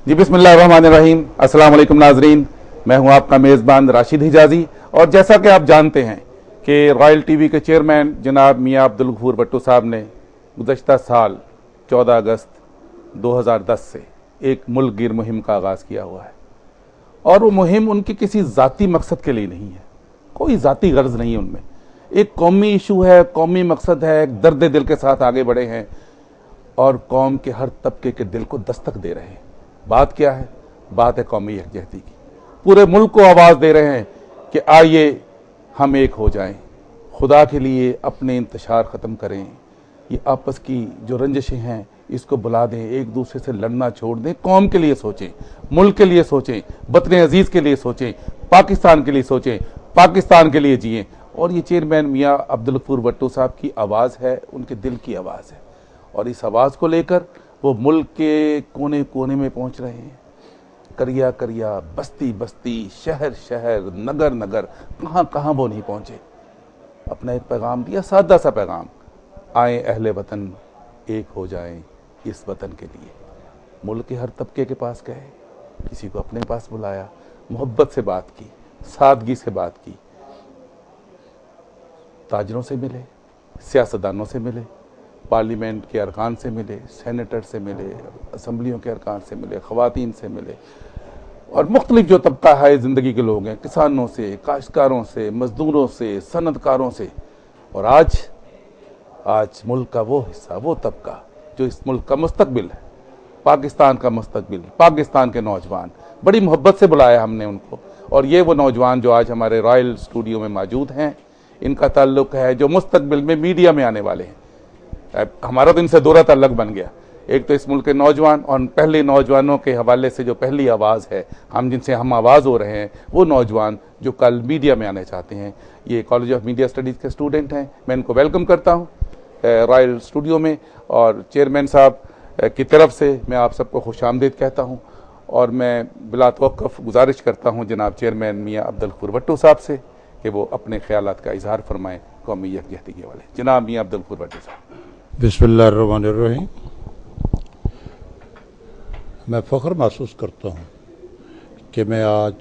जी बिस्मिल्लाहिर्रहमानिर्रहीम। अस्सलाम वालेकुम नाजरीन, मैं हूं आपका मेज़बान राशिद हिजाजी। और जैसा कि आप जानते हैं कि रॉयल टीवी के चेयरमैन जनाब मियां अब्दुल गफूर भट्टो साहब ने गुज़श्ता साल 14 अगस्त 2010 से एक मुल्क गिर मुहिम का आगाज़ किया हुआ है। और वो मुहिम उनकी किसी ज़ाती मकसद के लिए नहीं है, कोई ज़ाती गर्ज नहीं है उनमें। एक कौमी इशू है, कौमी मकसद है, एक दर्द दिल के साथ आगे बढ़े हैं और कौम के हर तबके के दिल को दस्तक दे रहे हैं। बात क्या है? बात है कौमी यकजहती की। पूरे मुल्क को आवाज़ दे रहे हैं कि आइए हम एक हो जाएं, खुदा के लिए अपने इंतशार ख़त्म करें, ये आपस की जो रंजिशें हैं इसको बुला दें, एक दूसरे से लड़ना छोड़ दें, कौम के लिए सोचें, मुल्क के लिए सोचें, वतन अजीज़ के लिए सोचें, पाकिस्तान के लिए सोचें, पाकिस्तान के लिए जिएं। और ये चेयरमैन मियां अब्दुल गफूर भट्टो साहब की आवाज़ है, उनके दिल की आवाज़ है। और इस आवाज़ को लेकर वो मुल्क के कोने कोने में पहुंच रहे हैं। करिया करिया, बस्ती बस्ती, शहर शहर, नगर नगर, कहाँ कहाँ वो नहीं पहुंचे। अपना एक पैगाम दिया, सादा सा पैगाम, आए अहले वतन एक हो जाएं इस वतन के लिए। मुल्क के हर तबके के पास गए, किसी को अपने पास बुलाया, मोहब्बत से बात की, सादगी से बात की, ताजरों से मिले, सियासतदानों से मिले, पार्लियामेंट के अरकान से मिले, सेनेटर से मिले, असम्बलियों के अरकान से मिले, ख़वातीन से मिले, और मुख्तलिफ जो तबका है ज़िंदगी के लोग हैं, किसानों से, काश्तकारों से, मजदूरों से, सनतकारों से। और आज मुल्क का वो हिस्सा, वो तबका जो इस मुल्क का मुस्तकबिल है, पाकिस्तान का मुस्तकबिल, पाकिस्तान के नौजवान, बड़ी मोहब्बत से बुलाया हमने उनको। और ये वो नौजवान जो आज हमारे रॉयल स्टूडियो में मौजूद हैं, इनका ताल्लुक़ है जो मुस्तकबिल में मीडिया में आने वाले हैं। हमारा तो इनसे दोहरा ताल्लुक़ बन गया, एक तो इस मुल्क के नौजवान और पहले नौजवानों के हवाले से जो पहली आवाज़ है, हम जिनसे हम आवाज़ हो रहे हैं, वो नौजवान जो कल मीडिया में आने चाहते हैं। ये कॉलेज ऑफ मीडिया स्टडीज़ के स्टूडेंट हैं। मैं इनको वेलकम करता हूँ रॉयल स्टूडियो में, और चेयरमैन साहब की तरफ से मैं आप सबको खुशामदीद कहता हूँ। और मैं बिला तवक्कुफ़ गुजारिश करता हूँ जनाब चेयरमैन मियां अब्दुल गफूर भट्टो साहब से कि वो अपने ख्यालात का इजहार फरमाएँ कौमी यकजहती के वाले। जनाब मियां अब्दुल गफूर भट्टो साहब। बिस्मिल्लाहिर्रहमानिर्रहीम। मैं फ़ख्र महसूस करता हूँ कि मैं आज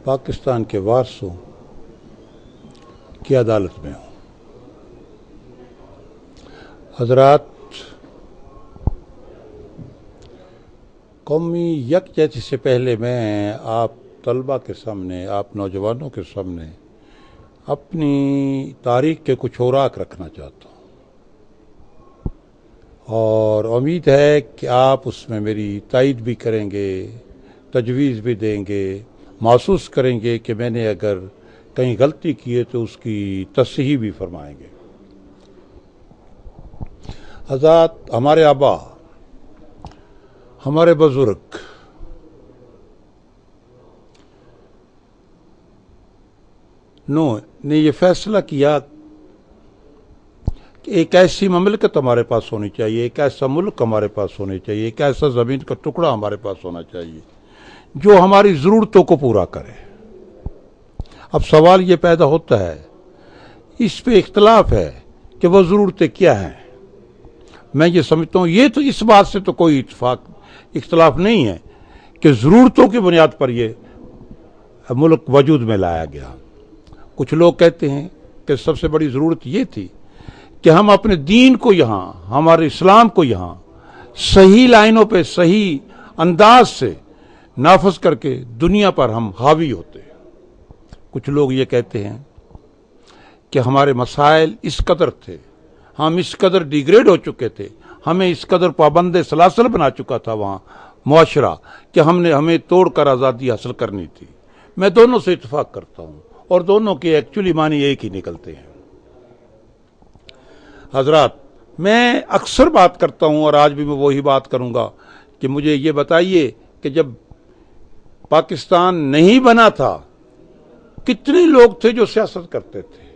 पाकिस्तान के वारसों की अदालत में हूँ। हज़रात, कौमी यकजहती से पहले मैं आप तलबा के सामने, आप नौजवानों के सामने अपनी तारीख के कुछ औराक रखना चाहता हूँ, और उम्मीद है कि आप उसमें मेरी तायीद भी करेंगे, तजवीज़ भी देंगे, महसूस करेंगे कि मैंने अगर कहीं गलती की है तो उसकी तस्हीह भी फरमाएंगे। हज़रात, हमारे आबा, हमारे बुज़ुर्ग ने ये फैसला किया कि एक ऐसी ममलिकत हमारे पास होनी चाहिए, एक ऐसा मुल्क हमारे पास होना चाहिए, एक ऐसा ज़मीन का टुकड़ा हमारे पास होना चाहिए जो हमारी ज़रूरतों को पूरा करे। अब सवाल ये पैदा होता है, इस पे इख्तलाफ है कि वह ज़रूरतें क्या हैं। मैं ये समझता हूँ ये तो इस बात से तो कोई इख्तलाफ नहीं है कि ज़रूरतों की बुनियाद पर यह मुल्क वजूद में लाया गया। कुछ लोग कहते हैं कि सबसे बड़ी ज़रूरत ये थी कि हम अपने दीन को यहाँ, हमारे इस्लाम को यहाँ सही लाइनों पे, सही अंदाज से नाफज करके दुनिया पर हम हावी होते। कुछ लोग ये कहते हैं कि हमारे मसाइल इस कदर थे, हम इस कदर डिग्रेड हो चुके थे, हमें इस कदर पाबंद सलासल बना चुका था वहाँ मुआशरा कि हमें तोड़कर आज़ादी हासिल करनी थी। मैं दोनों से इत्तेफाक करता हूँ और दोनों के एक्चुअली मानी एक ही निकलते हैं। हजरात, मैं अक्सर बात करता हूँ और आज भी मैं वही बात करूँगा कि मुझे ये बताइए कि जब पाकिस्तान नहीं बना था कितने लोग थे जो सियासत करते थे,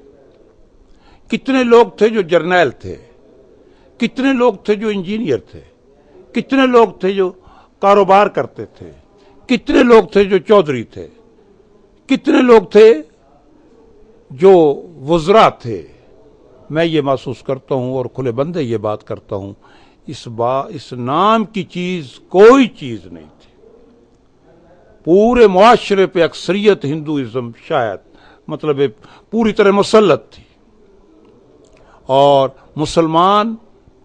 कितने लोग थे जो जर्नैल थे, कितने लोग थे जो इंजीनियर थे, कितने लोग थे जो कारोबार करते थे, कितने लोग थे जो चौधरी थे, कितने लोग थे जो वज़रा थे। मैं ये महसूस करता हूँ और खुले बंदे ये बात करता हूँ, इस नाम की चीज कोई चीज नहीं थी। पूरे मुआशरे पे अक्सरियत हिंदुइज्म शायद मतलब पूरी तरह मुसल्लत थी, और मुसलमान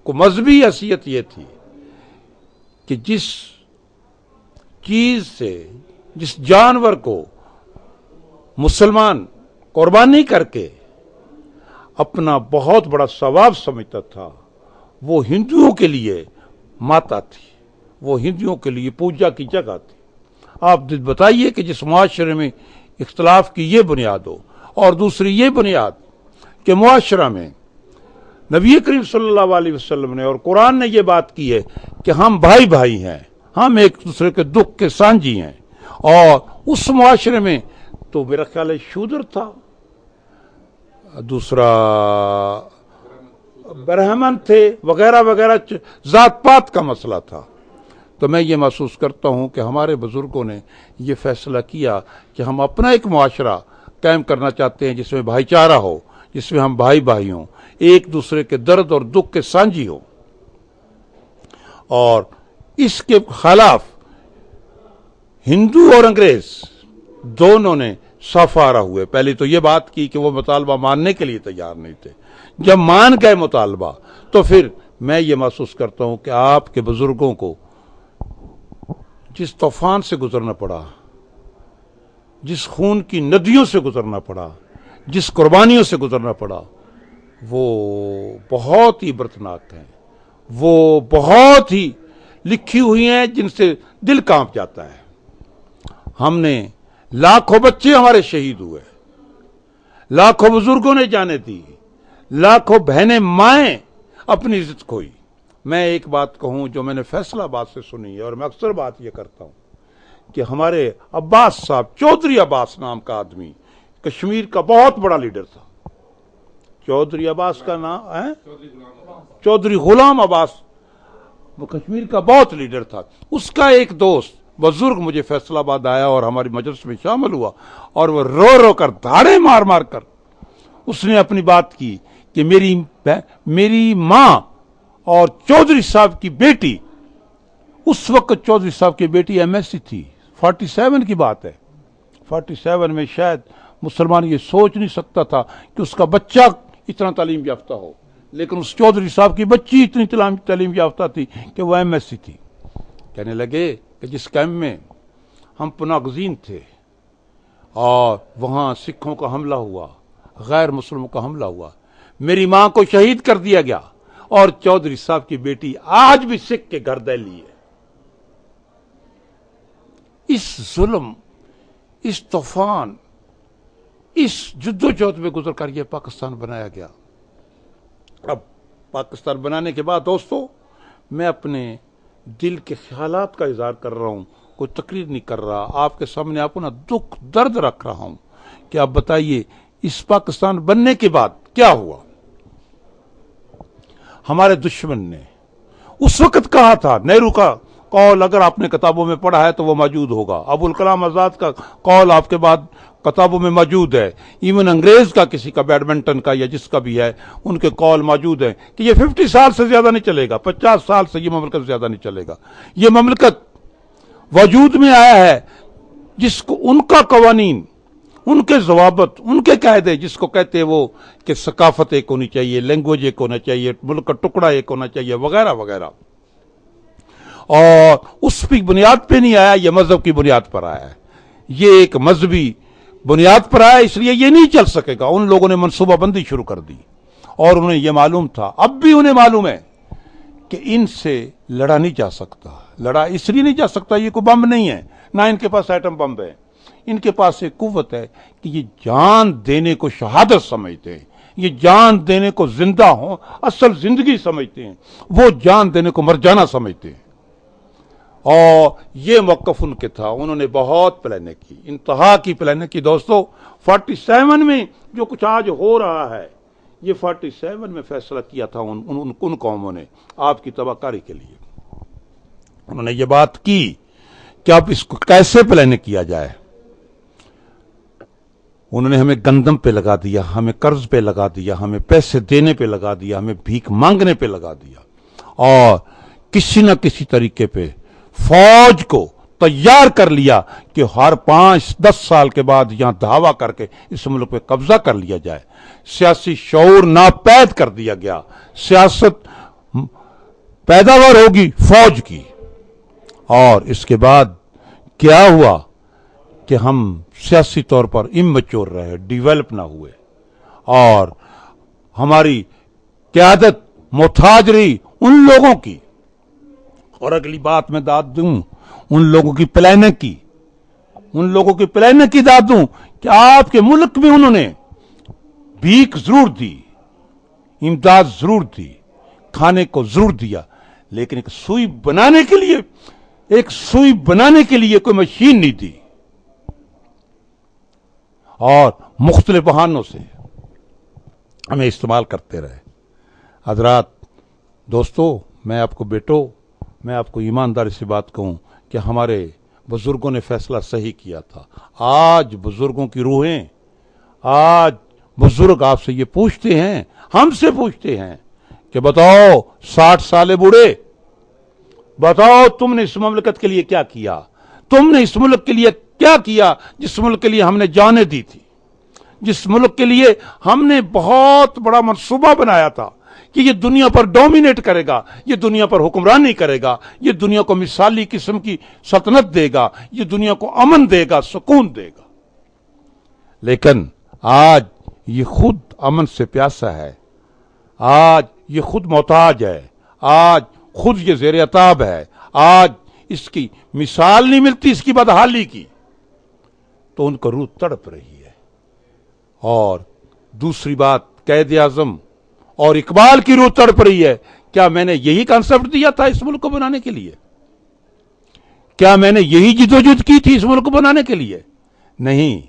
को मजहबी हैसियत ये थी कि जिस चीज से, जिस जानवर को मुसलमान कुर्बानी करके अपना बहुत बड़ा सवाब समझता था, वो हिंदुओं के लिए माता थी, वो हिंदुओं के लिए पूजा की जगह थी। आप बताइए कि जिस मुआशरे में इख्तलाफ की ये बुनियाद हो, और दूसरी ये बुनियाद कि मुआशरा में नबी करीम सल्लल्लाहु अलैहि वसल्लम ने और कुरान ने ये बात की है कि हम भाई भाई हैं, हम एक दूसरे के दुख के साझी हैं, और उस मुआशरे में तो मेरा ख्याल है शूद्र था, दूसरा ब्राह्मण थे, वगैरह वगैरह, जात पात का मसला था। तो मैं ये महसूस करता हूं कि हमारे बुजुर्गों ने ये फैसला किया कि हम अपना एक मुआशरा कायम करना चाहते हैं जिसमें भाईचारा हो, जिसमें हम भाई भाई हों, एक दूसरे के दर्द और दुख के साझी हो। और इसके खिलाफ हिंदू और अंग्रेज दोनों ने सफारा हुए। पहले तो ये बात की कि वो मुतालबा मानने के लिए तैयार नहीं थे। जब मान गए मुतालबा, तो फिर मैं ये महसूस करता हूं कि आपके बुजुर्गों को जिस तूफान से गुजरना पड़ा, जिस खून की नदियों से गुजरना पड़ा, जिस कुर्बानियों से गुजरना पड़ा, वो बहुत ही इबरतनाक हैं, वो बहुत ही लिखी हुई हैं जिनसे दिल कांप जाता है। हमने लाखों बच्चे हमारे शहीद हुए, लाखों बुजुर्गों ने जाने दी, लाखों बहनें माएं अपनी इज्जत खोई। मैं एक बात कहूं जो मैंने फैसलाबाद से सुनी है, और मैं अक्सर बात यह करता हूं कि हमारे अब्बास साहब, चौधरी अब्बास नाम का आदमी कश्मीर का बहुत बड़ा लीडर था। चौधरी अब्बास का नाम है, चौधरी गुलाम अब्बास, वो कश्मीर का बहुत लीडर था। उसका एक दोस्त बुजुर्ग मुझे फैसलाबाद आया और हमारी मजलिस में शामिल हुआ, और वो रो रो कर, धाड़े मार मार कर उसने अपनी बात की कि मेरी मां और चौधरी साहब की बेटी, उस वक्त चौधरी साहब की बेटी एमएससी थी, 47 की बात है। 47 में शायद मुसलमान ये सोच नहीं सकता था कि उसका बच्चा इतना तालीम याफ्ता हो, लेकिन उस चौधरी साहब की बच्ची इतनी तालीम याफ्ता थी कि वो एमएससी थी। कहने लगे कि जिस कैंप में हम पनागज़ीन थे और वहां सिखों का हमला हुआ, गैर मुस्लिमों का हमला हुआ, मेरी मां को शहीद कर दिया गया, और चौधरी साहब की बेटी आज भी सिख के घर दैली है। इस जुल्म, इस तूफान, इस जद्दोजहद में गुजर कर यह पाकिस्तान बनाया गया। अब पाकिस्तान बनाने के बाद दोस्तों, मैं अपने दिल के ख्यालात का इजहार कर रहा हूं, कोई तकरीर नहीं कर रहा, आपके सामने अपना दुख दर्द रख रहा हूं कि आप बताइए इस पाकिस्तान बनने के बाद क्या हुआ। हमारे दुश्मन ने उस वक्त कहा था, नेहरू का कौल अगर आपने किताबों में पढ़ा है तो वो मौजूद होगा, अबुल कलाम आजाद का कौल आपके बाद किताबों में मौजूद है, इवन अंग्रेज का किसी का, बैडमिंटन का या जिसका भी है, उनके कौल मौजूद है कि ये 50 साल से ज्यादा नहीं चलेगा, 50 साल से ये ममलकत ज्यादा नहीं चलेगा। ये ममलकत वजूद में आया है जिसको उनका कवानीन, उनके जवाबत, उनके कायदे, जिसको कहते हैं वो कि सकाफत एक होनी चाहिए, लैंग्वेज एक होना चाहिए, मुल्क का टुकड़ा एक होना चाहिए, वगैरह वगैरह, और उस की बुनियाद पे नहीं आया, ये मजहब की बुनियाद पर आया है। ये एक मजहबी बुनियाद पर आया, इसलिए ये नहीं चल सकेगा। उन लोगों ने मनसूबाबंदी शुरू कर दी, और उन्हें यह मालूम था, अब भी उन्हें मालूम है कि इनसे लड़ा नहीं जा सकता। लड़ा इसलिए नहीं जा सकता, ये कोई बम नहीं है, ना इनके पास एटम बम है, इनके पास एक कुव्वत है कि ये जान देने को शहादत समझते हैं, ये जान देने को जिंदा हो असल जिंदगी समझते हैं, वो जान देने को मर जाना समझते हैं। और ये मौकफ उनके था, उन्होंने बहुत प्लानिंग की, इंतहा की प्लानिंग की। दोस्तों 47 में जो कुछ आज हो रहा है, ये 47 में फैसला किया था उन कौमों ने आपकी तबाहकारी के लिए। उन्होंने ये बात की कि अब इसको कैसे प्लानिंग किया जाए। उन्होंने हमें गंदम पे लगा दिया, हमें कर्ज पे लगा दिया, हमें पैसे देने पे लगा दिया, हमें भीख मांगने पे लगा दिया, और किसी न किसी तरीके पे फौज को तैयार कर लिया कि हर 5-10 साल के बाद यहां धावा करके इस मुल्क पे कब्जा कर लिया जाए। सियासी शऊर नापैद कर दिया गया। सियासत पैदावार होगी फौज की, और इसके बाद क्या हुआ कि हम सियासी तौर पर इमैच्योर रहे, डिवेलप ना हुए, और हमारी क़यादत मोहताज रही उन लोगों की। और अगली बात मैं दाद दूं उन लोगों की प्लानिंग की, उन लोगों की प्लानिंग की दाद दूं कि आपके मुल्क में उन्होंने भीख जरूर दी, इमदाद जरूर दी, खाने को जरूर दिया, लेकिन एक सुई बनाने के लिए कोई मशीन नहीं दी, और मुख्तलिफ बहानों से हमें इस्तेमाल करते रहे। हजरात, दोस्तों, मैं आपको बेटो, मैं आपको ईमानदारी से बात कहूं कि हमारे बुजुर्गों ने फैसला सही किया था। आज बुजुर्गों की रूहें, आज बुजुर्ग आपसे ये पूछते हैं, हमसे पूछते हैं कि बताओ 60 साल बूढ़े, बताओ तुमने इस ममलकत के लिए क्या किया, तुमने इस मुल्क के लिए क्या किया जिस मुल्क के लिए हमने जाने दी थी, जिस मुल्क के लिए हमने बहुत बड़ा मंसूबा बनाया था कि ये दुनिया पर डोमिनेट करेगा, ये दुनिया पर हुक्मरानी करेगा, ये दुनिया को मिसाली किस्म की सल्तनत देगा, ये दुनिया को अमन देगा, सुकून देगा। लेकिन आज ये खुद अमन से प्यासा है, आज ये खुद मोहताज है, आज खुद ये ज़ेर अताब है, आज इसकी मिसाल नहीं मिलती इसकी बदहाली की, तो उनका रूह तड़प रही है। और दूसरी बात, कैद आजम और इकबाल की रूह तड़प रही है। क्या मैंने यही कॉन्सेप्ट दिया था इस मुल्क को बनाने के लिए? क्या मैंने यही जिदोजहद की थी इस मुल्क को बनाने के लिए? नहीं,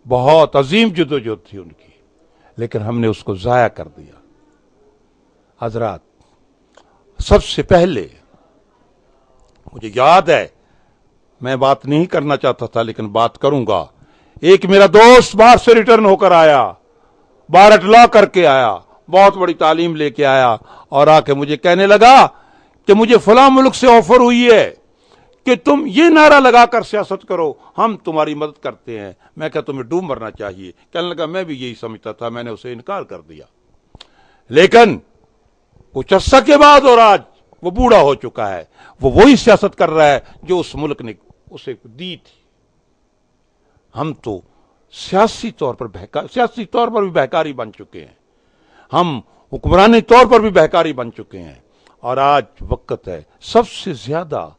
बहुत अजीम जिदोजहद थी उनकी, लेकिन हमने उसको जाया कर दिया। हजरात, सबसे पहले मुझे याद है, मैं बात नहीं करना चाहता था लेकिन बात करूंगा। एक मेरा दोस्त बाहर से रिटर्न होकर आया, बारट लॉ करके आया, बहुत बड़ी तालीम लेके आया, और आके मुझे कहने लगा कि मुझे फलां मुल्क से ऑफर हुई है कि तुम ये नारा लगाकर सियासत करो, हम तुम्हारी मदद करते हैं। मैं क्या तुम्हें डूब मरना चाहिए? कहने लगा मैं भी यही समझता था, मैंने उसे इनकार कर दिया। लेकिन कुछ अर्सा के बाद, और आज वो बूढ़ा हो चुका है, वो वही सियासत कर रहा है जो उस मुल्क ने उसे दी थी। हम तो सियासी तौर पर भी बहकारी बन चुके हैं, हम हुक्मरानी तौर पर भी बहकारी बन चुके हैं, और आज वक्त है सबसे ज्यादा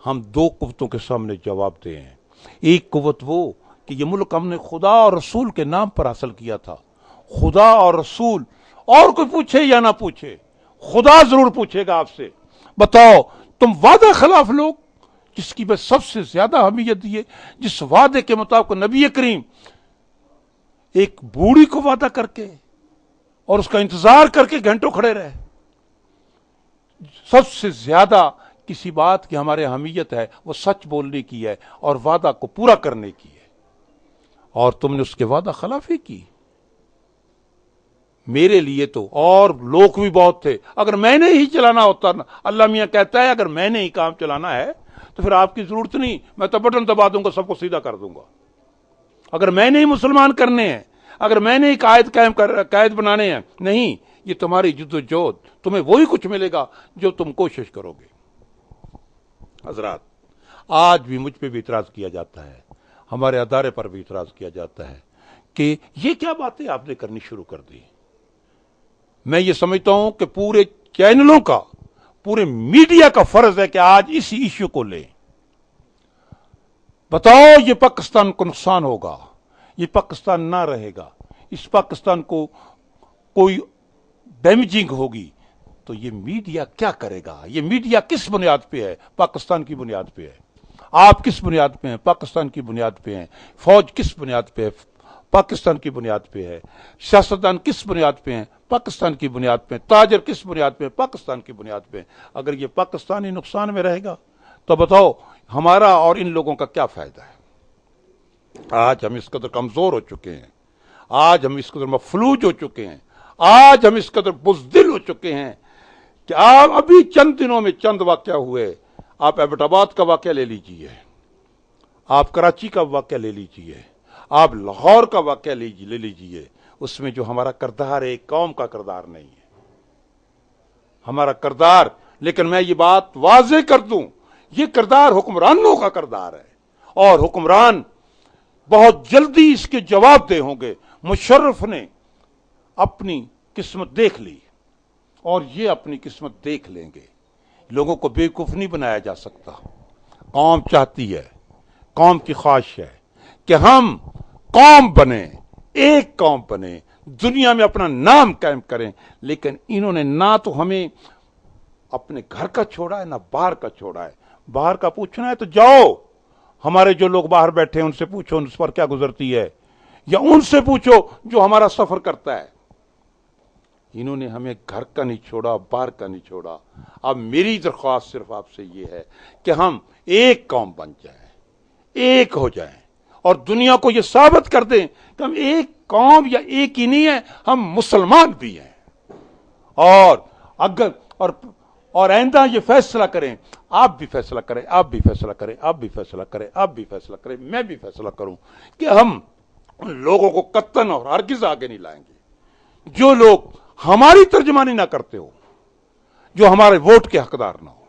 हम दो कुव्वतों के सामने जवाब दें। एक कुव्वत वो कि ये मुल्क हमने खुदा और रसूल के नाम पर हासिल किया था। खुदा और रसूल, और कोई पूछे या ना पूछे, खुदा जरूर पूछेगा आपसे, बताओ तुम वादा खिलाफ लोग जिसकी मैं सबसे ज्यादा अहमियत दी है, जिस वादे के मुताबिक नबी करीम एक बूढ़ी को वादा करके और उसका इंतजार करके घंटों खड़े रहे, सबसे ज्यादा किसी बात की हमारे अहमियत है वो सच बोलने की है और वादा को पूरा करने की है, और तुमने उसके वादा खिलाफी की। मेरे लिए तो और लोग भी बहुत थे, अगर मैंने ही चलाना होता ना, अल्लाह मियां कहता है अगर मैंने ही काम चलाना है तो फिर आपकी जरूरत नहीं, मैं तो बटन दबा दूंगा, सबको सीधा कर दूंगा। अगर मैंने ही मुसलमान करने हैं, अगर मैंने ही कायद बनाने हैं, नहीं, ये तुम्हारी जिद्दोजहद, तुम्हें वही कुछ मिलेगा जो तुम कोशिश करोगे। हजरात, आज भी मुझ पे भी इतराज किया जाता है, हमारे अदारे पर भी इतराज किया जाता है कि ये क्या बातें आपने करनी शुरू कर दी। मैं ये समझता हूं कि पूरे चैनलों का, पूरे मीडिया का फर्ज है कि आज इसी इश्यू को लें। बताओ ये पाकिस्तान को नुकसान होगा, ये पाकिस्तान ना रहेगा, इस पाकिस्तान को कोई डैमेजिंग होगी, तो ये मीडिया क्या करेगा? ये मीडिया किस बुनियाद पे है? पाकिस्तान की बुनियाद पे है। आप किस बुनियाद पे हैं? पाकिस्तान की बुनियाद पे हैं। फौज किस बुनियाद पे है? पाकिस्तान की बुनियाद पे है। सियासतदान किस बुनियाद पे हैं? पाकिस्तान की बुनियाद पे। ताजर किस बुनियाद पे? पाकिस्तान की बुनियाद पे। अगर ये पाकिस्तानी नुकसान में रहेगा तो बताओ हमारा और इन लोगों का क्या फायदा है? आज हम इस कदर कमजोर हो चुके हैं, आज हम इस कदर मफलूज हो चुके हैं, आज हम इस कदर बुज़दिल हो चुके हैं कि आप अभी चंद दिनों में चंद वाकया हुए। आप एबटाबाद का वाकया ले लीजिए, आप कराची का वाकया ले लीजिए, आप लाहौर का वाकया ले लीजिए। उसमें जो हमारा किरदार है, कौम का किरदार नहीं है हमारा किरदार। लेकिन मैं ये बात वाज़ेह कर दूं, ये किरदार हुक्मरानों का किरदार है और हुक्मरान बहुत जल्दी इसके जवाबदेह होंगे। मुशर्रफ ने अपनी किस्मत देख ली और ये अपनी किस्मत देख लेंगे। लोगों को बेवकूफ नहीं बनाया जा सकता। कौम चाहती है, कौम की ख्वाहिश है कि हम कौम बने, एक कौम बने, दुनिया में अपना नाम कायम करें। लेकिन इन्होंने ना तो हमें अपने घर का छोड़ा है, ना बाहर का छोड़ा है। बाहर का पूछना है तो जाओ, हमारे जो लोग बाहर बैठे हैं उनसे पूछो उन पर क्या गुजरती है, या उनसे पूछो जो हमारा सफर करता है। इन्होंने हमें घर का नहीं छोड़ा, बाहर का नहीं छोड़ा। अब मेरी दरख्वास्त सिर्फ आपसे ये है कि हम एक कौम बन जाएं, एक हो जाएं और दुनिया को ये साबित कर दें कि हम एक कौम या एक ही नहीं है, हम मुसलमान भी हैं। और अगर और आइंदा ये फैसला करें, आप भी फैसला करें, आप भी फैसला करें, आप भी फैसला करें, आप भी फैसला करें, मैं भी फैसला करूं कि हम उन लोगों को कत्तन और हरगिज आगे नहीं लाएंगे जो लोग हमारी तर्जमानी ना करते हो, जो हमारे वोट के हकदार ना हो।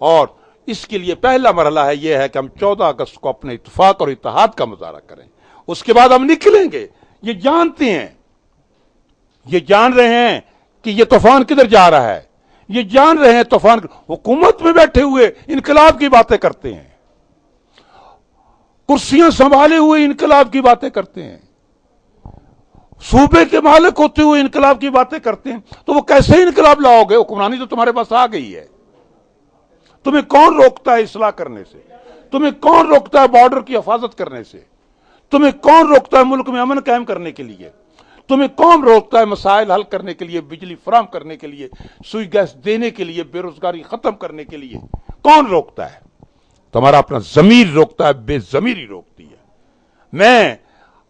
और इसके लिए पहला मरहला है यह है कि हम 14 अगस्त को अपने इत्तेफाक और इत्तेहाद का मुजाहरा करें। उसके बाद हम निकलेंगे। ये जानते हैं, ये जान रहे हैं कि ये तूफान किधर जा रहा है, ये जान रहे हैं तूफान। हुकूमत में बैठे हुए इनकलाब की बातें करते हैं, कुर्सियां संभाले हुए इनकलाब की बातें करते हैं, सूबे के मालिक होते हुए इनकलाब की बातें करते हैं। तो वो कैसे इनकलाब लाओगे? हुक्मरानी तो तुम्हारे पास आ गई है। तुम्हें कौन रोकता है इस्लाह करने से? तुम्हें कौन रोकता है बॉर्डर की हिफाजत करने से? तुम्हें कौन रोकता है मुल्क में अमन कायम करने के लिए? तुम्हें कौन रोकता है मसाइल हल करने के लिए, बिजली फराम करने के लिए, सुई गैस देने के लिए, बेरोजगारी खत्म करने के लिए? कौन रोकता है? तुम्हारा अपना जमीर रोकता है, बेजमीरी रोकती है। मैं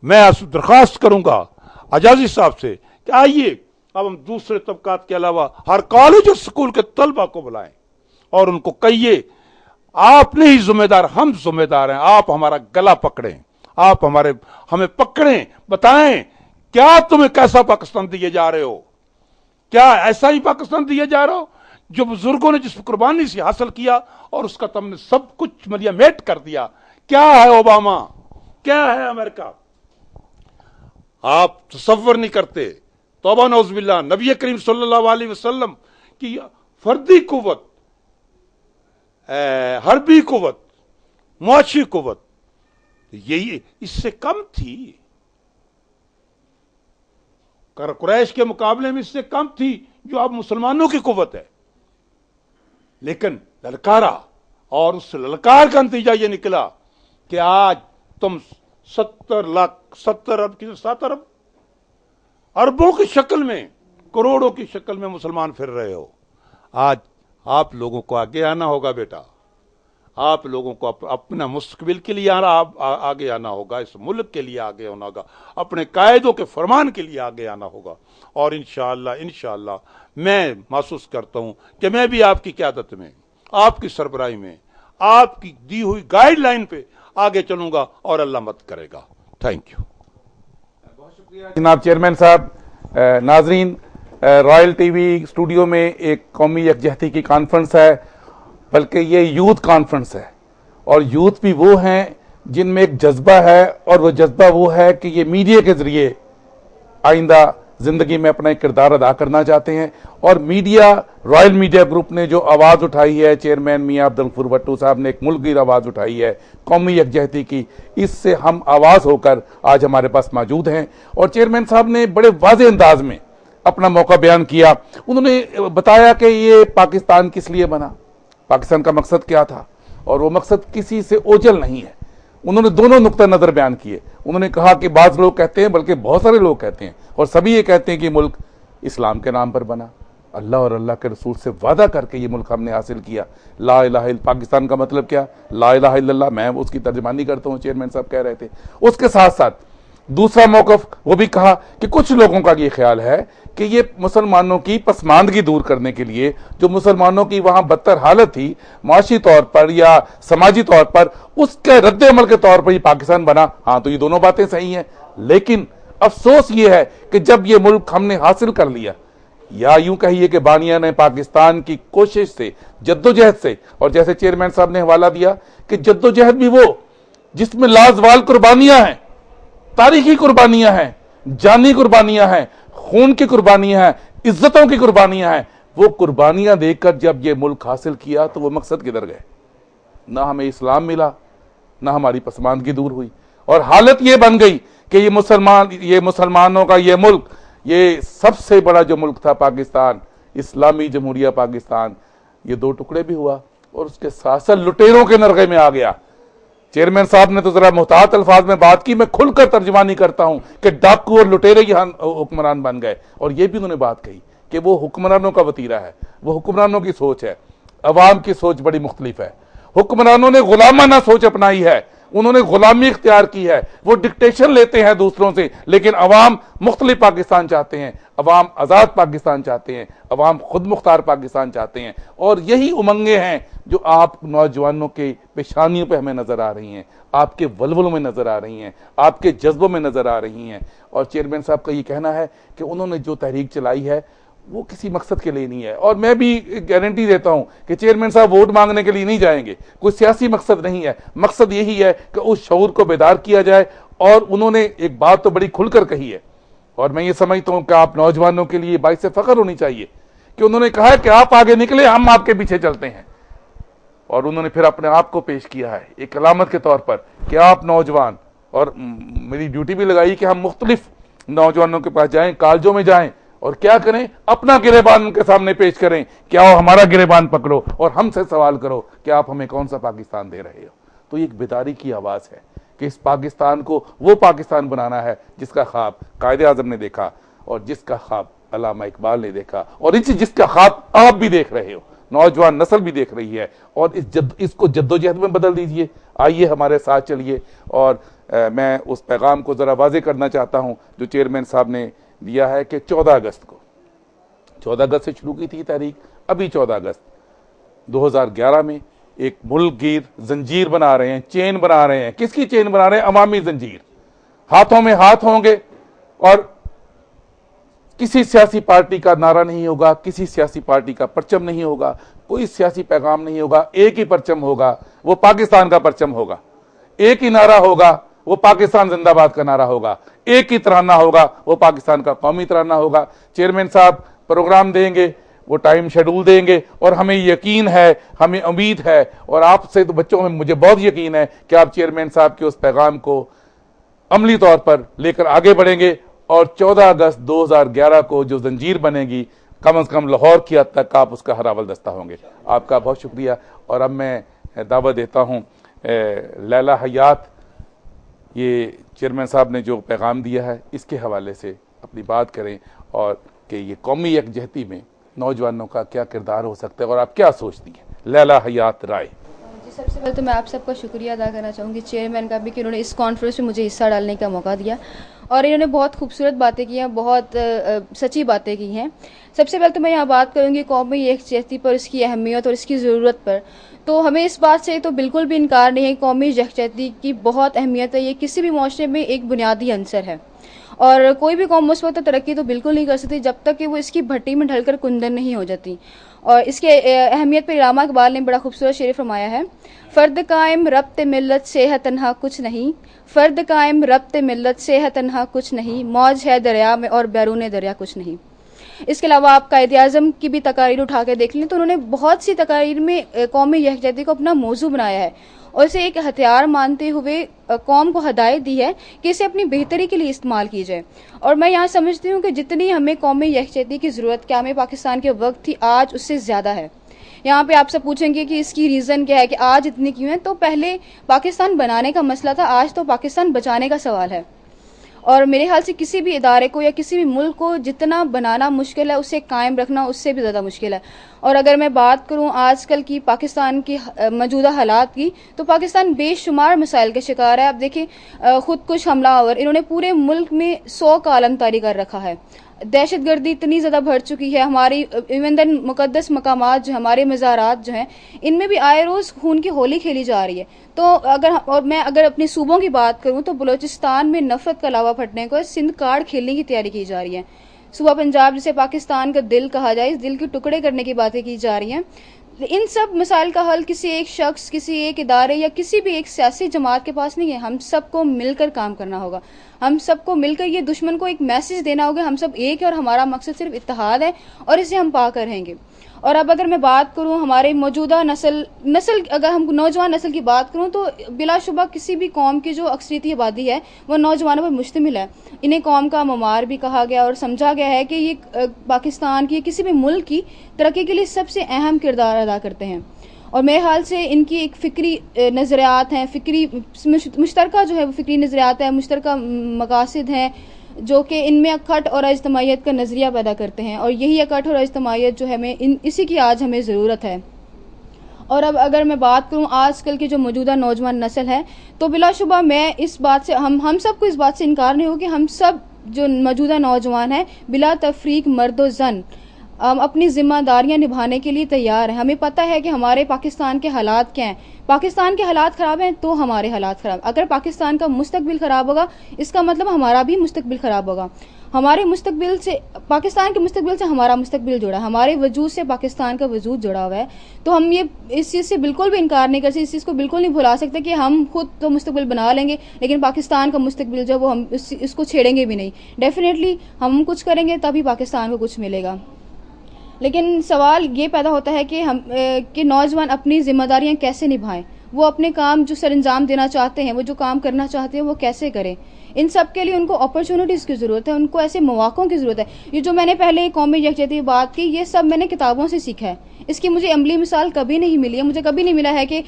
दरखास्त करूंगा आजाजी साहब से कि आइए अब हम दूसरे तबकात के अलावा हर कॉलेज और स्कूल के तलबा को बुलाएं और उनको कहिए आप नहीं जिम्मेदार, हम जिम्मेदार हैं। आप हमारा गला पकड़ें, आप हमें पकड़ें, बताएं क्या तुम्हें कैसा पाकिस्तान दिए जा रहे हो? क्या ऐसा ही पाकिस्तान दिए जा रहे हो जो बुजुर्गों ने जिस कुर्बानी से हासिल किया और उसका तुमने सब कुछ मलिया मेट कर दिया? क्या है ओबामा, क्या है अमेरिका? आप तसव्वुर नहीं करते। तौबा नौज़ुबिल्लाह, नबी करीम सल्लल्लाहु अलैहि वसल्लम की फर्दी कुव्वत, हरबी कुव्वत, मुआशी कुव्वत यही इससे कम थी, कुरैश के मुकाबले में इससे कम थी जो अब मुसलमानों की कुव्वत है। लेकिन ललकारा और उस ललकार का नतीजा यह निकला कि आज तुम 7 अरबों की शक्ल में, करोड़ों की शक्ल में मुसलमान फिर रहे हो। आज आप लोगों को आगे आना होगा बेटा, आप लोगों को अपना मुस्तकबिल के लिए आगे आना होगा, इस मुल्क के लिए आगे आना होगा, अपने कायदों के फरमान के लिए आगे आना होगा। और इंशाअल्लाह मैं महसूस करता हूं कि मैं भी आपकी क़यादत में, आपकी सरबराही में, आपकी दी हुई गाइडलाइन पे आगे चलूंगा और अल्लाह मदद करेगा। Thank you. बहुत शुक्रिया जनाब चेयरमैन साहब। नाजरीन, रॉयल टीवी स्टूडियो में एक कौमी यकजहती की कॉन्फ्रेंस है, बल्कि ये यूथ कॉन्फ्रेंस है और यूथ भी वो हैं जिनमें एक जज्बा है और वो जज्बा वो है कि ये मीडिया के जरिए आइंदा जिंदगी में अपना एक किरदार अदा करना चाहते हैं। और मीडिया, रॉयल मीडिया ग्रुप ने जो आवाज़ उठाई है, चेयरमैन मियां अब्दुल गफूर भट्टू साहब ने एक मुल्क की आवाज़ उठाई है कौमी यकजहती की, इससे हम आवाज़ होकर आज हमारे पास मौजूद हैं। और चेयरमैन साहब ने बड़े वाज़ेह अंदाज में अपना मौका बयान किया। उन्होंने बताया कि ये पाकिस्तान किस लिए बना, पाकिस्तान का मकसद क्या था, और वो मकसद किसी से ओझल नहीं है। उन्होंने दोनों नुक्ता नज़र बयान किए। उन्होंने कहा कि बाज़ लोग कहते हैं, बल्कि बहुत सारे लोग कहते हैं और सभी ये कहते हैं कि मुल्क इस्लाम के नाम पर बना, अल्लाह और अल्लाह के रसूल से वादा करके ये मुल्क हमने हासिल किया। ला इलाहा इल्लल्लाह, पाकिस्तान का मतलब क्या? ला इलाहा इल्लल्लाह, मैं उसकी तर्जमानी करता हूँ, चेयरमैन साहब कह रहे थे। उसके साथ साथ दूसरा मौकफ वो भी कहा कि कुछ लोगों का ये ख्याल है कि ये मुसलमानों की पसमानदगी दूर करने के लिए, जो मुसलमानों की वहां बदतर हालत थी माशी तौर पर या समाजी तौर पर, उसके रद्द अमल के तौर पर ये पाकिस्तान बना। हाँ, तो ये दोनों बातें सही हैं, लेकिन अफसोस ये है कि जब ये मुल्क हमने हासिल कर लिया, या यूं कहिए कि बानिया ने पाकिस्तान की कोशिश से, जद्दोजहद से, और जैसे चेयरमैन साहब ने हवाला दिया कि जद्दोजहद भी वो जिसमें लाजवाल कुर्बानियां हैं, तारीखी कुर्बानियां हैं, जानी कुर्बानियां हैं, खून की कुर्बानियां हैं, इज्जतों की कुर्बानियां हैं, वो कुर्बानियां देकर जब ये मुल्क हासिल किया तो वो मकसद किधर गए? ना हमें इस्लाम मिला, ना हमारी पसमानदगी दूर हुई, और हालत ये बन गई कि ये मुसलमानों का ये मुल्क, ये सबसे बड़ा जो मुल्क था पाकिस्तान, इस्लामी जमहूरिया पाकिस्तान, ये दो टुकड़े भी हुआ और उसके साथ साथ लुटेरों के नरगे में आ गया। चेयरमैन साहब ने तो जरा मुहतात अल्फाज में बात की, मैं खुलकर तर्जुमानी करता हूं कि डाकू और लुटेरे यहाँ हुक्मरान बन गए। और ये भी उन्होंने बात कही कि वो हुक्मरानों का वतीरा है, वो हुक्मरानों की सोच है, अवाम की सोच बड़ी मुख्तलिफ है। हुक्मरानों ने गुलामाना सोच अपनाई है, उन्होंने गुलामी इख्तियार की है, वो डिक्टेशन लेते हैं दूसरों से, लेकिन अवाम मुख्तलिफ पाकिस्तान चाहते हैं, अवाम आज़ाद पाकिस्तान चाहते हैं, अवाम खुद मुख्तार पाकिस्तान चाहते हैं। और यही उमंगें हैं जो आप नौजवानों के पेशानियों पे हमें नजर आ रही हैं, आपके वलवलों में नजर आ रही हैं, आपके जज्बों में नजर आ रही हैं। और चेयरमैन साहब का ये कहना है कि उन्होंने जो तहरीक चलाई है वो किसी मकसद के लिए नहीं है, और मैं भी गारंटी देता हूं कि चेयरमैन साहब वोट मांगने के लिए नहीं जाएंगे, कोई सियासी मकसद नहीं है। मकसद यही है कि उस शऊर को बेदार किया जाए। और उन्होंने एक बात तो बड़ी खुलकर कही है, और मैं ये समझता हूं कि आप नौजवानों के लिए बाइस फख्र होनी चाहिए कि उन्होंने कहा है कि आप आगे निकले, हम आपके पीछे चलते हैं। और उन्होंने फिर अपने आप को पेश किया है एक अलामत के तौर पर कि आप नौजवान, और मेरी ड्यूटी भी लगाई कि हम मुख्तलिफ नौजवानों के पास जाएं, कॉलेजों में जाएं, और क्या करें, अपना गिरेबान उनके सामने पेश करें कि आओ हमारा गिरेबान पकड़ो और हमसे सवाल करो कि आप हमें कौन सा पाकिस्तान दे रहे हो। तो एक बेदारी की आवाज है कि इस पाकिस्तान को वो पाकिस्तान बनाना है जिसका ख्वाब कायदे आजम ने देखा, और जिसका ख्वाब अल्लामा इकबाल ने देखा, और जिसका ख्वाब आप भी देख रहे हो, नौजवान नस्ल भी देख रही है। और इसको जद्दोजहद में बदल दीजिए। आइए हमारे साथ चलिए। और मैं उस पैगाम को जरा वाजे करना चाहता हूं जो चेयरमैन साहब ने दिया है कि 14 अगस्त को, 14 अगस्त से शुरू की थी तारीख, अभी 14 अगस्त 2011 में एक मुल्कगीर जंजीर बना रहे हैं, चेन बना रहे हैं। किसकी चेन बना रहे हैं? अवामी जंजीर। हाथों में हाथ होंगे और किसी सियासी पार्टी का नारा नहीं होगा, किसी सियासी पार्टी का परचम नहीं होगा, कोई सियासी पैगाम नहीं होगा, एक ही परचम होगा, वो पाकिस्तान का परचम होगा। एक ही नारा होगा, वो पाकिस्तान जिंदाबाद का नारा होगा। एक ही तराना होगा, वो पाकिस्तान का कौमी तराना होगा। चेयरमैन साहब प्रोग्राम देंगे, वो टाइम शेड्यूल देंगे, और हमें यकीन है, हमें उम्मीद है, और आपसे तो बच्चों में मुझे बहुत यकीन है कि आप चेयरमैन साहब के उस पैगाम को अमली तौर पर लेकर आगे बढ़ेंगे। और 14 अगस्त 2011 को जो जंजीर बनेगी, कम से कम लाहौर की हद तक आप उसका हरावल दस्ता होंगे। आपका बहुत शुक्रिया। और अब मैं दावत देता हूँ लैला हयात, ये चेयरमैन साहब ने जो पैगाम दिया है इसके हवाले से अपनी बात करें, और कि ये कौमी यकजहती में नौजवानों का क्या किरदार हो सकता है और आप क्या सोचती हैं। लैला हयात राय। जी, सबसे पहले तो मैं आप सबका शुक्रिया अदा करना चाहूँगी, चेयरमैन का भी, कि उन्होंने इस कॉन्फ्रेंस में मुझे हिस्सा डालने का मौका दिया, और इन्होंने बहुत खूबसूरत बातें की हैं, बहुत सच्ची बातें की हैं। सबसे पहले तो मैं यहाँ बात करूँगी कौमी यकजहती पर, इसकी अहमियत और इसकी ज़रूरत पर। तो हमें इस बात से तो बिल्कुल भी इनकार नहीं है, कौमी यकजहती की बहुत अहमियत है। ये किसी भी माशरे में एक बुनियादी अंसर है, और कोई भी कौम उस वक्त तरक्की तो बिल्कुल नहीं कर सकती जब तक कि वो इसकी भट्टी में ढलकर कुंदन नहीं हो जाती। और इसके अहमियत पर इल्लामा इकबाल ने बड़ा खूबसूरत शेर फरमाया है, फ़र्द कायम रब्त मिल्लत से है तन्हा कुछ नहीं, फ़र्द कायम रब्त मिल्लत से है तन्हा कुछ नहीं, मौज है दरिया में और बैरून दरिया कुछ नहीं। इसके अलावा आप कायदे आज़म की भी तकारीर उठा के देख लें तो उन्होंने बहुत सी तकारीर में कौमी यकजहती को अपना मौजू बनाया है, और इसे एक हथियार मानते हुए कौम को हदायत दी है कि इसे अपनी बेहतरी के लिए इस्तेमाल की जाए। और मैं यहाँ समझती हूँ कि जितनी हमें कौमी यकजहती की ज़रूरत क्या हमें पाकिस्तान के वक्त थी, आज उससे ज़्यादा है। यहाँ पे आप सब पूछेंगे कि इसकी रीज़न क्या है कि आज इतनी क्यों है, तो पहले पाकिस्तान बनाने का मसला था, आज तो पाकिस्तान बचाने का सवाल है। और मेरे ख्याल से किसी भी इदारे को या किसी भी मुल्क को जितना बनाना मुश्किल है, उसे कायम रखना उससे भी ज़्यादा मुश्किल है। और अगर मैं बात करूं आजकल की पाकिस्तान की मौजूदा हालात की, तो पाकिस्तान बेशुमार मसाइल का शिकार है। आप देखिए खुदकुश हमलावर इन्होंने पूरे मुल्क में 100 का आलम तारी कर रखा है। दहशतगर्दी इतनी ज़्यादा बढ़ चुकी है, हमारी इवन देन मुकद्दस मकामात जो हमारे मज़ारात जो हैं, इनमें भी आए रोज़ खून की होली खेली जा रही है। तो मैं अगर अपने सूबों की बात करूं तो बलूचिस्तान में नफरत का लावा फटने को सिंध कार्ड खेलने की तैयारी की जा रही है। सूबा पंजाब जिसे पाकिस्तान का दिल कहा जाए, इस दिल के टुकड़े करने की बातें की जा रही हैं। इन सब मसाइल का हल किसी एक शख्स, किसी एक इदारे या किसी भी एक सियासी जमात के पास नहीं है। हम सबको मिलकर काम करना होगा, हम सबको मिलकर ये दुश्मन को एक मैसेज देना होगा, हम सब एक है और हमारा मकसद सिर्फ इत्तेहाद है और इसे हम पाकर रहेंगे। और अब अगर मैं बात करूं हमारे मौजूदा नस्ल अगर हम नौजवान नस्ल की बात करूं तो बिलाशुबा किसी भी कौम की जो अक्सरियती आबादी है वो नौजवानों पर मुश्तमिल है। इन्हें कौम का ममार भी कहा गया और समझा गया है कि ये पाकिस्तान की किसी भी मुल्क की तरक्की के लिए सबसे अहम किरदार अदा करते हैं। और मेरे ख्याल से इनकी एक फ़िक्री नज़रियात हैं, फ़िक्री मुश्तरका जो है वो फ़िक्री नज़रियात है, मुश्तरका मकासद हैं जो कि इनमें अकट और अजतमाहियत का नज़रिया पैदा करते हैं। और यही अकट और अजतमाहियत जो है इसी की आज हमें ज़रूरत है। और अब अगर मैं बात करूं आजकल की जो मौजूदा नौजवान नस्ल है, तो बिलाशुबा मैं इस बात से हम सबको इस बात से इनकार नहीं हो कि हम सब जो मौजूदा नौजवान हैं बिला तफरीक मर्द व जन अपनी जिम्मेदारियां निभाने के लिए तैयार हैं। हमें पता है कि हमारे पाकिस्तान के हालात क्या हैं। पाकिस्तान के हालात ख़राब हैं तो हमारे हालात ख़राब। अगर पाकिस्तान का मुस्तकबिल ख़राब होगा, इसका मतलब हमारा भी मुस्तकबिल ख़राब होगा। हमारे मुस्तकबिल से, पाकिस्तान के मुस्तकबिल से हमारा मुस्तकबिल जुड़ा है, हमारे वजूद से पाकिस्तान का वजूद जुड़ा हुआ है। तो हम ये इस चीज़ से बिल्कुल भी इनकार नहीं कर सकते, इस चीज़ को बिल्कुल नहीं भुला सकते कि हम खुद तो मुस्तकबिल बना लेंगे लेकिन पाकिस्तान का मुस्तकबिल जो वो हम इसको छेड़ेंगे भी नहीं। डेफिनेटली हम कुछ करेंगे तभी पाकिस्तान को कुछ मिलेगा। लेकिन सवाल ये पैदा होता है कि नौजवान अपनी जिम्मेदारियां कैसे निभाएं, वो अपने काम जो सरंजाम देना चाहते हैं, वो जो काम करना चाहते हैं वो कैसे करें। इन सब के लिए उनको अपॉर्चुनिटीज़ की ज़रूरत है, उनको ऐसे मौक़ों की ज़रूरत है। ये जो मैंने पहले कौमी यकजहती की बात की, ये सब मैंने किताबों से सीखा है। इसकी मुझे अमली मिसाल कभी नहीं मिली है। मुझे कभी नहीं मिला है कि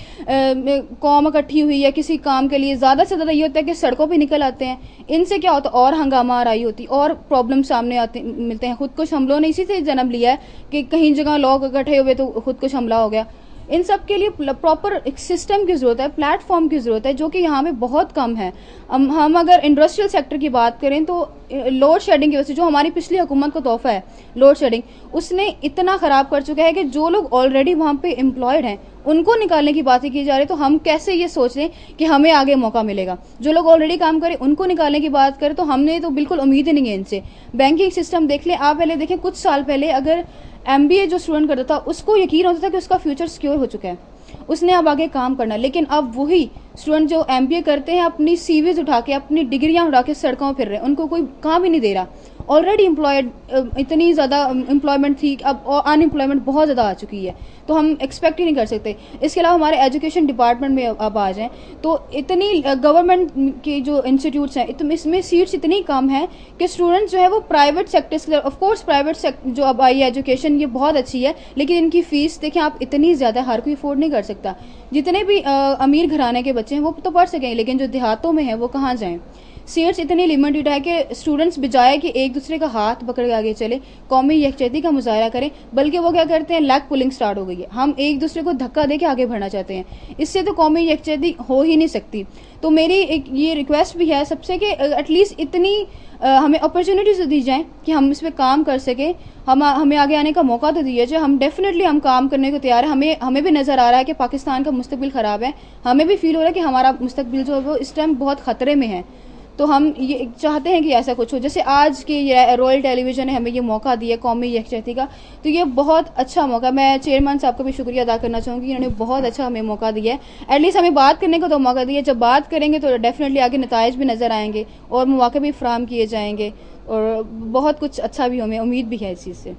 कौम इकट्ठी हुई है किसी काम के लिए। ज़्यादा से ज़्यादा ये होता है कि सड़कों पे निकल आते हैं, इनसे क्या होता है और हंगामा आराई होती और प्रॉब्लम सामने आते मिलते हैं। खुदकुश हमलों ने इसी से जन्म लिया है कि कहीं जगह लोग इकट्ठे हुए तो खुदकुश हमला हो गया। इन सब के लिए प्रॉपर एक सिस्टम की ज़रूरत है, प्लेटफॉर्म की ज़रूरत है, जो कि यहाँ में बहुत कम है। हम अगर इंडस्ट्रियल सेक्टर की बात करें तो लोड शेडिंग की वजह से, जो हमारी पिछली हुकूमत का तोहफा है लोड शेडिंग, उसने इतना ख़राब कर चुका है कि जो लोग ऑलरेडी वहाँ पे एम्प्लॉयड हैं उनको निकालने की बातें की जा रही है। तो हम कैसे ये सोच लें कि हमें आगे मौका मिलेगा। जो लोग ऑलरेडी काम करें उनको निकालने की बात करें तो हमने तो बिल्कुल उम्मीद ही नहीं है इनसे। बैंकिंग सिस्टम देख लें आप, पहले देखें कुछ साल पहले अगर MBA जो स्टूडेंट करता था उसको यकीन होता था कि उसका फ्यूचर सिक्योर हो चुका है, उसने अब आगे काम करना। लेकिन अब वही स्टूडेंट जो MBA करते हैं अपनी CVs उठा के, अपनी डिग्रियां उठा के सड़कों फिर रहे हैं, उनको कोई काम ही नहीं दे रहा। ऑलरेडी एम्प्लॉयड इतनी ज़्यादा एम्प्लॉयमेंट थी, अब अनएम्प्लॉयमेंट बहुत ज़्यादा आ चुकी है, तो हम एक्सपेक्ट ही नहीं कर सकते। इसके अलावा हमारे एजुकेशन डिपार्टमेंट में अब आ जाएँ तो इतनी गवर्नमेंट के जो इंस्टीट्यूट्स हैं इसमें सीट्स इतनी कम हैं कि स्टूडेंट जो है वो प्राइवेट सेक्टर्स के, ऑफकोर्स प्राइवेट सेक्टर जो अब आई है एजुकेशन, ये बहुत अच्छी है, लेकिन इनकी फ़ीस देखें आप इतनी ज़्यादा हर कोई अफोर्ड नहीं कर सकता। जितने भी अमीर घराने के बच्चे हैं वो तो पढ़ सकें, लेकिन जो देहातों में हैं वो कहाँ जाएँ। सीट्स इतनी लिमिटेड है कि स्टूडेंट्स बजाय कि एक दूसरे का हाथ पकड़ के आगे चले, कौमी यकजहती का मुजाहरा करें, बल्कि वो क्या करते हैं, लेग पुलिंग स्टार्ट हो गई है। हम एक दूसरे को धक्का दे के आगे बढ़ना चाहते हैं, इससे तो कौमी यकजहती हो ही नहीं सकती। तो मेरी एक ये रिक्वेस्ट भी है सबसे कि एटलीस्ट इतनी हमें अपॉर्चुनिटीज दी जाएँ कि हम इस पर काम कर सकें, हमें आगे आने का मौका तो दिया जाए। हम डेफिनेटली हम काम करने को तैयार है। हमें भी नज़र आ रहा है कि पाकिस्तान का मुस्तकबिल ख़राब है, हमें भी फील हो रहा है कि हमारा मुस्तकबिल जो है वो इस टाइम बहुत ख़तरे में है। तो हम ये चाहते हैं कि ऐसा कुछ हो। जैसे आज के रॉयल टेलीविज़न ने हमें ये मौका दिया कौमी यकजहती का, तो ये बहुत अच्छा मौका। मैं चेयरमैन साहब का भी शुक्रिया अदा करना चाहूँगी, इन्होंने बहुत अच्छा हमें मौका दिया है। एटलीस्ट हमें बात करने का तो मौका दिया, जब बात करेंगे तो डेफिनेटली आगे नताइज भी नज़र आएंगे और मौके भी फराहम किए जाएंगे और बहुत कुछ अच्छा भी हमें उम्मीद भी है इस चीज़ से।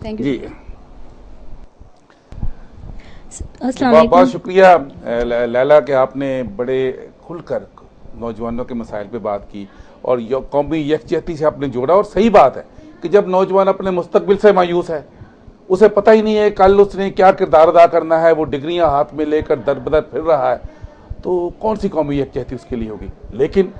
Thank you. बहुत शुक्रिया लैला कि आपने बड़े खुलकर नौजवानों के मसाइल पे बात की और कौमी यकजहती से आपने जोड़ा। और सही बात है कि जब नौजवान अपने मुस्तकबिल से मायूस है, उसे पता ही नहीं है कल उसने क्या किरदार अदा करना है, वो डिग्रियां हाथ में लेकर दर बदर फिर रहा है, तो कौन सी कौमी यकजहती उसके लिए होगी। लेकिन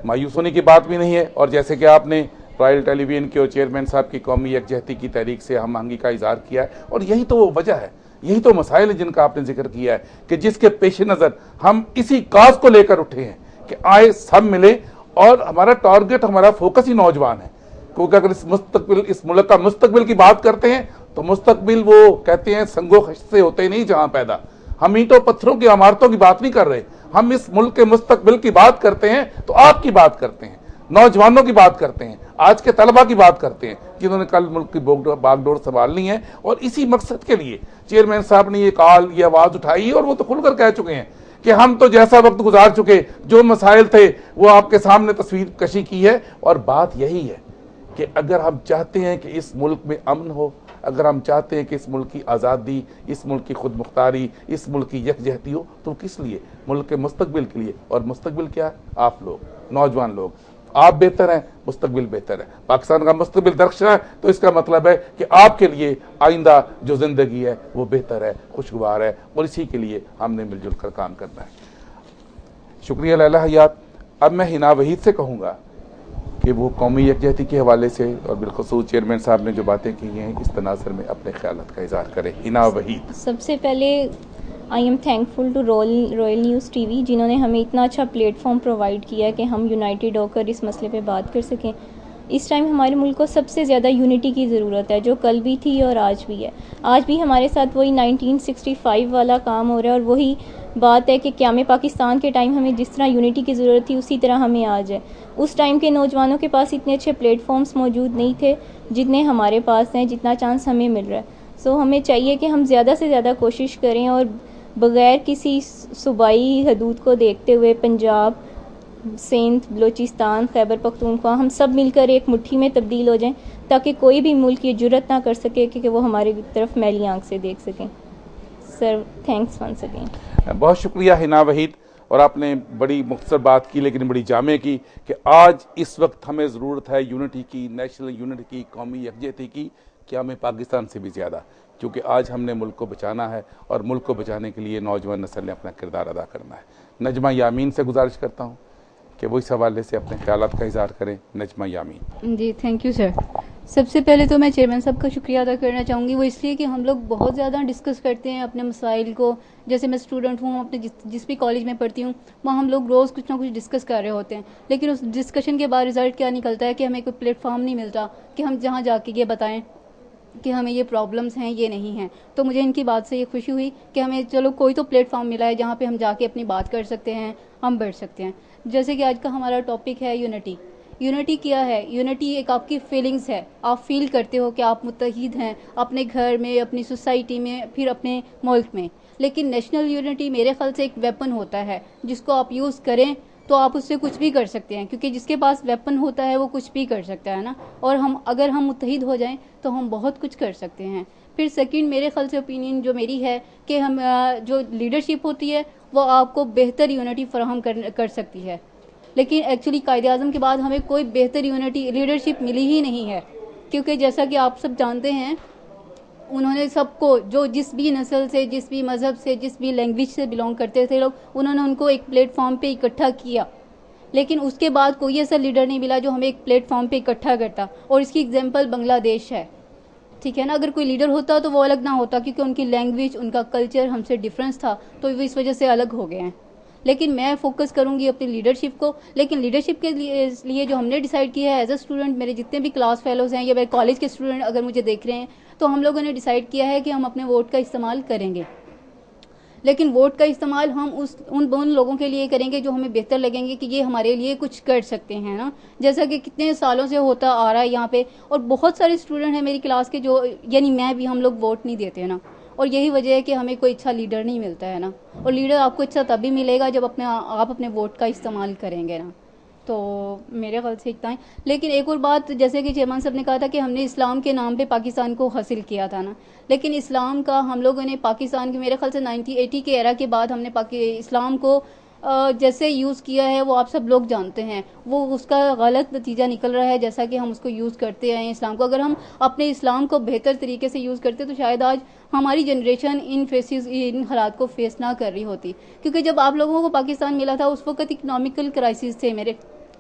मायूस होने की बात भी नहीं है। और जैसे कि आपने रॉयल टेलीविजन के और चेयरमैन साहब की कौमी यकजहती की तहरीक से हम आहंगी का इजहार किया है, और यही तो वो वजह है, यही तो मसाइल है जिनका आपने जिक्र किया है कि जिसके पेश नज़र हम इसी काज को लेकर उठे हैं कि आए सब मिले, और हमारा टारगेट, हमारा फोकस ही नौजवान है। क्योंकि अगर इस मुल्क का मुस्तकबिल की बात करते हैं तो मुस्तकबिल वो कहते हैं संगो खश से होते ही नहीं जहां पैदा। हम ईंटों पत्थरों की इमारतों की बात नहीं कर रहे, हम इस मुल्क के मुस्तकबिल की बात करते हैं तो आपकी बात करते हैं, नौजवानों की बात करते हैं, आज के तलबा की बात करते हैं जिन्होंने कल मुल्क की बागडोर संभालनी है। और इसी मकसद के लिए चेयरमैन साहब ने ये आवाज उठाई, और वो तो खुलकर कह चुके हैं कि हम तो जैसा वक्त गुजार चुके, जो मसाइल थे वो आपके सामने तस्वीर कशी की है। और बात यही है कि अगर हम चाहते हैं कि इस मुल्क में अमन हो, अगर हम चाहते हैं कि इस मुल्क की आज़ादी, इस मुल्क की खुद मुख्तारी, इस मुल्क की यकजहती हो, तो किस लिए? मुल्क के मुस्तकबिल के लिए। और मुस्तकबिल क्या है? आप लोग, नौजवान लोग। आप बेहतर हैं, मुस्तकबिल बेहतर है। पाकिस्तान का मुस्तकबिल दरख्शा है, तो इसका मतलब है कि आपके लिए आइंदा जो जिंदगी है वो बेहतर है, खुशगवार है, और इसी के लिए हमने मिलजुल कर काम करना है। शुक्रिया लैला हयात। अब मैं हिना वहीद से कहूँगा कि वो कौमी यकजहती के हवाले से और बिलखसूस चेयरमैन साहब ने जो बातें की हैं इस तनासर में अपने ख्यालात का इज़हार करें। हिना वहीद। सबसे पहले I am thankful to Royal News TV, जिन्होंने हमें इतना अच्छा प्लेटफॉर्म प्रोवाइड किया कि हम यूनाइटेड होकर इस मसले पे बात कर सकें। इस टाइम हमारे मुल्क को सबसे ज़्यादा यूनिटी की ज़रूरत है, जो कल भी थी और आज भी है। आज भी हमारे साथ वही 1965 वाला काम हो रहा है, और वही बात है कि क़याम पाकिस्तान के टाइम हमें जिस तरह यूनिटी की ज़रूरत थी उसी तरह हमें आज है। उस टाइम के नौजवानों के पास इतने अच्छे प्लेटफॉर्म्स मौजूद नहीं थे जितने हमारे पास हैं, जितना चांस हमें मिल रहा है। सो हमें चाहिए कि हम ज़्यादा से ज़्यादा कोशिश करें, और बग़ैर किसी सूबाई हदूद को देखते हुए पंजाब, सिंध, बलूचिस्तान, खैबर पख्तूनख्वा, हम सब मिलकर एक मुट्ठी में तब्दील हो जाएं, ताकि कोई भी मुल्क ये जुर्रत ना कर सके कि वो हमारी तरफ मैली आंख से देख सकें। Sir, thanks once again. बहुत शुक्रिया हिना वहीद। और आपने बड़ी मुख्तसर बात की लेकिन बड़ी जामे की कि आज इस वक्त हमें ज़रूरत है यूनिटी की, नेशनल यूनिटी की, कौमी यकजहती की, क्या हमें पाकिस्तान से भी ज़्यादा, क्योंकि आज हमने मुल्क को बचाना है, और मुल्क को बचाने के लिए नौजवान नस्ल ने अपना किरदार अदा करना है। नजमा यामीन से गुजारिश करता हूँ कि वो इस हवाले से अपने ख्यालात का इज़हार करें। नजमा यामीन। जी, थैंक यू सर। सबसे पहले तो मैं चेयरमैन साहब का शुक्रिया अदा करना चाहूँगी, वो इसलिए कि हम लोग बहुत ज़्यादा डिस्कस करते हैं अपने मसाइल को। जैसे मैं स्टूडेंट हूँ, अपने जिस भी कॉलेज में पढ़ती हूँ, वहाँ हम लोग रोज़ कुछ ना कुछ डिस्कस कर रहे होते हैं, लेकिन उस डिस्कशन के बाद रिज़ल्ट क्या निकलता है कि हमें कोई प्लेटफॉर्म नहीं मिलता कि हम जहाँ जाके ये बताएं कि हमें ये प्रॉब्लम्स हैं, ये नहीं हैं। तो मुझे इनकी बात से ये खुशी हुई कि हमें चलो कोई तो प्लेटफॉर्म मिला है जहाँ पे हम जाके अपनी बात कर सकते हैं, हम बढ़ सकते हैं। जैसे कि आज का हमारा टॉपिक है यूनिटी। यूनिटी क्या है? यूनिटी एक आपकी फीलिंग्स है, आप फील करते हो कि आप मुत्तहिद हैं अपने घर में, अपनी सोसाइटी में, फिर अपने मुल्क में। लेकिन नेशनल यूनिटी मेरे ख्याल से एक वेपन होता है जिसको आप यूज़ करें तो आप उससे कुछ भी कर सकते हैं, क्योंकि जिसके पास वेपन होता है वो कुछ भी कर सकता है ना। और अगर हम मुत्तहिद हो जाएं तो हम बहुत कुछ कर सकते हैं। फिर सेकंड, मेरे ख्याल से ओपिनियन जो मेरी है कि हम जो लीडरशिप होती है वो आपको बेहतर यूनिटी फराहम कर सकती है, लेकिन एक्चुअली कायदे-आज़म के बाद हमें कोई बेहतर यूनिटी लीडरशिप मिली ही नहीं है, क्योंकि जैसा कि आप सब जानते हैं उन्होंने सबको, जो जिस भी नस्ल से, जिस भी मज़हब से, जिस भी लैंग्वेज से बिलोंग करते थे लोग, उन्होंने उनको एक प्लेटफॉर्म पे इकट्ठा किया, लेकिन उसके बाद कोई ऐसा लीडर नहीं मिला जो हमें एक प्लेटफॉर्म पे इकट्ठा करता। और इसकी एग्जांपल बांग्लादेश है, ठीक है ना। अगर कोई लीडर होता तो वो अलग ना होता, क्योंकि उनकी लैंग्वेज, उनका कल्चर हमसे डिफरेंस था, तो वो इस वजह से अलग हो गए हैं। लेकिन मैं फोकस करूंगी अपनी लीडरशिप को। लेकिन लीडरशिप के लिए जो हमने डिसाइड किया है एज अ स्टूडेंट, मेरे जितने भी क्लास फेलोज हैं या मेरे कॉलेज के स्टूडेंट अगर मुझे देख रहे हैं, तो हम लोगों ने डिसाइड किया है कि हम अपने वोट का इस्तेमाल करेंगे। लेकिन वोट का इस्तेमाल हम उन लोगों के लिए करेंगे जो हमें बेहतर लगेंगे कि ये हमारे लिए कुछ कर सकते हैं ना। जैसा कि कितने सालों से होता आ रहा है यहाँ पे, और बहुत सारे स्टूडेंट हैं मेरी क्लास के जो, यानी मैं भी, हम लोग वोट नहीं देते हैं ना। और यही वजह है कि हमें कोई अच्छा लीडर नहीं मिलता है ना। और लीडर आपको अच्छा तभी मिलेगा जब आप अपने वोट का इस्तेमाल करेंगे ना। तो मेरे ख्याल से इतना ही। लेकिन एक और बात, जैसे कि चेयरमैन साहब ने कहा था कि हमने इस्लाम के नाम पे पाकिस्तान को हासिल किया था ना, लेकिन इस्लाम का हम लोगों ने पाकिस्तान के, मेरे ख्याल से 1980 के एरा के बाद हमने इस्लाम को जैसे यूज़ किया है वो आप सब लोग जानते हैं, वो उसका गलत नतीजा निकल रहा है जैसा कि हम उसको यूज़ करते हैं इस्लाम को। अगर हम अपने इस्लाम को बेहतर तरीके से यूज़ करते तो शायद आज हमारी जनरेशन इन हालात को फेस ना कर रही होती। क्योंकि जब आप लोगों को पाकिस्तान मिला था उस वक्त इकनॉमिकल क्राइसिस थे मेरे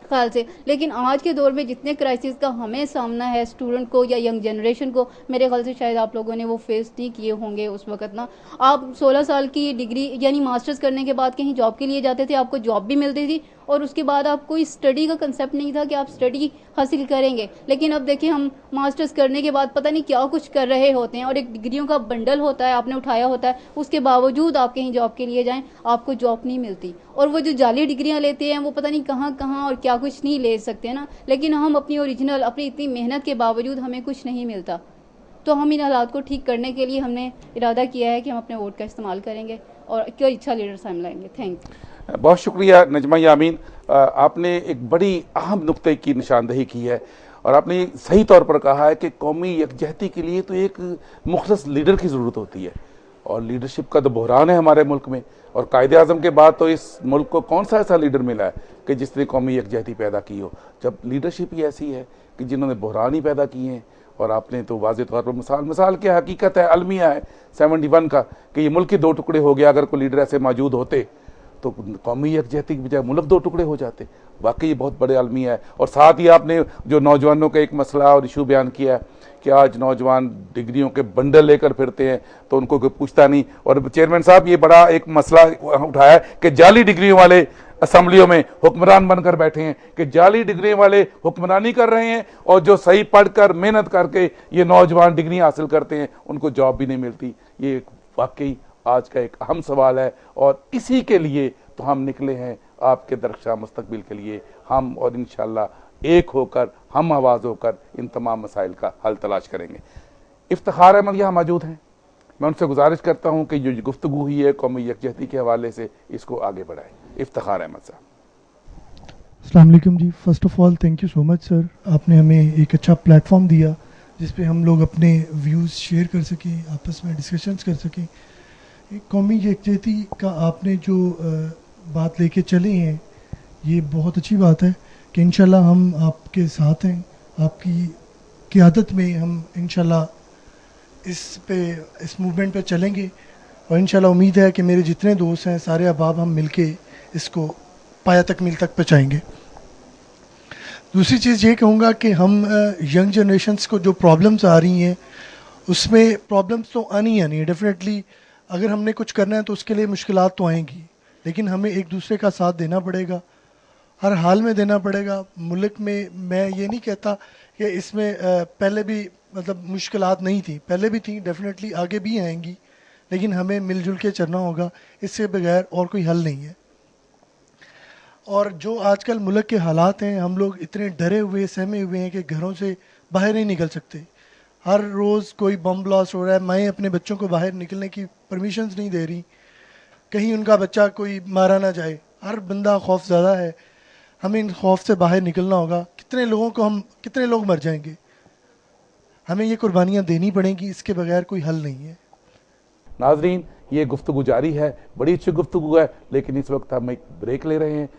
ख्याल से। लेकिन आज के दौर में जितने क्राइसिस का हमें सामना है स्टूडेंट को या यंग जनरेशन को, मेरे ख्याल से शायद आप लोगों ने वो फेस नहीं किए होंगे उस वक्त ना। आप 16 साल की डिग्री यानी मास्टर्स करने के बाद कहीं जॉब के लिए जाते थे, आपको जॉब भी मिलती थी और उसके बाद आप कोई स्टडी का कंसेप्ट नहीं था कि आप स्टडी हासिल करेंगे। लेकिन अब देखिए हम मास्टर्स करने के बाद पता नहीं क्या कुछ कर रहे होते हैं और एक डिग्रियों का बंडल होता है आपने उठाया होता है, उसके बावजूद आप कहीं जॉब के लिए जाएं आपको जॉब नहीं मिलती। और वो जो जाली डिग्रियां लेते हैं वो पता नहीं कहाँ कहाँ और क्या कुछ नहीं ले सकते ना, लेकिन हम अपनी ओरिजिनल अपनी इतनी मेहनत के बावजूद हमें कुछ नहीं मिलता। तो हम इन हालात को ठीक करने के लिए हमने इरादा किया है कि हम अपने वोट का इस्तेमाल करेंगे और कोई अच्छा लीडर सामने लाएंगे। Thank you. बहुत शुक्रिया नजमा यामीन, आपने एक बड़ी अहम नुक्ते की निशानदेही की है और आपने सही तौर पर कहा है कि कौमी यकजहती के लिए तो एक मुखलस लीडर की ज़रूरत होती है और लीडरशिप का तो बहरान है हमारे मुल्क में। और कायदे आज़म के बाद तो इस मुल्क को कौन सा ऐसा लीडर मिला है कि जिसने कौमी यकजहती पैदा की हो, जब लीडरशिप ही ऐसी है कि जिन्होंने बहरान ही पैदा किए हैं। और आपने तो वाज़े तौर पर मिसाल क्या हकीकत है, अलमिया है 71 का कि ये मुल्क के 2 टुकड़े हो गया। अगर कोई लीडर ऐसे मौजूद होते तो कौमी यकजहती की बजाय मुल्क 2 टुकड़े हो जाते। वाकई ये बहुत बड़े अलमिया है। और साथ ही आपने जो नौजवानों का एक मसला और इशू बयान किया है कि आज नौजवान डिग्रियों के बंडल लेकर फिरते हैं तो उनको कोई पूछता नहीं। और चेयरमैन साहब ये बड़ा एक मसला उठाया है कि जाली डिग्रियों वाले असम्बलियों में हुक्मरान बनकर बैठे हैं, कि जाली डिग्री वाले हुक्मरानी कर रहे हैं और जो सही पढ़कर मेहनत करके ये नौजवान डिग्री हासिल करते हैं उनको जॉब भी नहीं मिलती। ये वाकई आज का एक अहम सवाल है और इसी के लिए तो हम निकले हैं आपके दरख्शां मुस्तकबिल के लिए। हम और इंशाअल्लाह एक होकर हम आवाज़ होकर इन तमाम मसाइल का हल तलाश करेंगे। इफ्तिखार अहमद यहाँ मौजूद हैं, मैं उनसे गुजारिश करता हूँ कि जो गुफ्तगू हुई है कौमी यकजहती के हवाले से इसको आगे बढ़ाएं। इफ्तिखार अहमद साहब। अस्सलाम वालेकुम जी। First of all thank you so much sir, आपने हमें एक अच्छा प्लेटफॉर्म दिया जिस पे हम लोग अपने व्यूज़ शेयर कर सकें, आपस में डिस्कशंस कर सकें। एक कौमी यकजहती का आपने जो बात लेके चले हैं ये बहुत अच्छी बात है कि इंशाल्लाह हम आपके साथ हैं, आपकी क़ियादत में हम इंशाल्लाह इस मूवमेंट पे चलेंगे और इंशाल्लाह उम्मीद है कि मेरे जितने दोस्त हैं सारे अहबाब हम मिलके इसको पाया तकमील तक पहुँचाएंगे। दूसरी चीज़ ये कहूँगा कि हम यंग जनरेशन्स को जो प्रॉब्लम्स आ रही हैं उसमें प्रॉब्लम्स तो आनी है डेफिनेटली। अगर हमने कुछ करना है तो उसके लिए मुश्किलात तो आएंगी, लेकिन हमें एक दूसरे का साथ देना पड़ेगा, हर हाल में देना पड़ेगा। मुल्क में मैं ये नहीं कहता कि इसमें पहले भी मतलब मुश्किलात नहीं थी, पहले भी थी, डेफिनेटली आगे भी आएंगी, लेकिन हमें मिलजुल के चलना होगा, इससे बगैर और कोई हल नहीं है। और जो आजकल मुल्क के हालात हैं, हम लोग इतने डरे हुए सहमे हुए हैं कि घरों से बाहर नहीं निकल सकते। हर रोज़ कोई बम ब्लास्ट हो रहा है, माएँ अपने बच्चों को बाहर निकलने की परमिशंस नहीं दे रही, कहीं उनका बच्चा कोई मारा ना जाए। हर बंदा खौफ ज़्यादा है, हमें इन खौफ से बाहर निकलना होगा। कितने लोग मर जाएंगे, हमें ये कुर्बानियाँ देनी पड़ेंगी, इसके बगैर कोई हल नहीं है। नाजरीन, ये गुफ्तगू जारी है, बड़ी अच्छी गुफ्तगू है, लेकिन इस वक्त हम एक ब्रेक ले रहे हैं।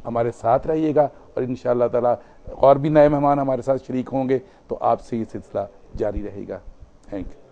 हमारे साथ रहिएगा और इंशाअल्लाह ताला और भी नए मेहमान हमारे साथ शरीक होंगे तो आपसे ये सिलसिला जारी रहेगा। Thank you.